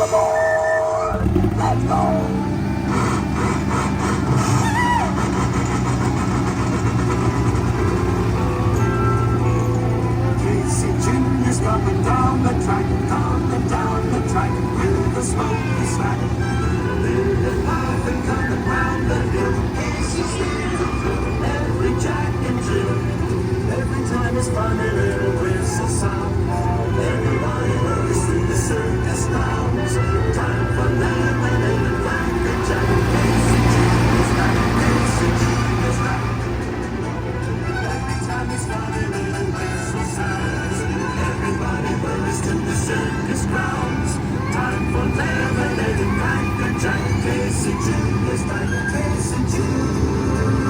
Casey Jr.'s coming down the track, down the track, with the smoky slack. Living life and coming round the hill. Casey stays through every jack and Jill. Every time his funny little whistle sounds, everybody hurries through the circus grounds. Time for lemonade and Cracker Jack. Casey Jr.'s back, Casey Jr.'s back. Every time his funny little whistle sounds, everybody hurries to the circus grounds. Time for lemonade and Cracker Jack. Casey Jr.'s back, Casey Jr.'s back.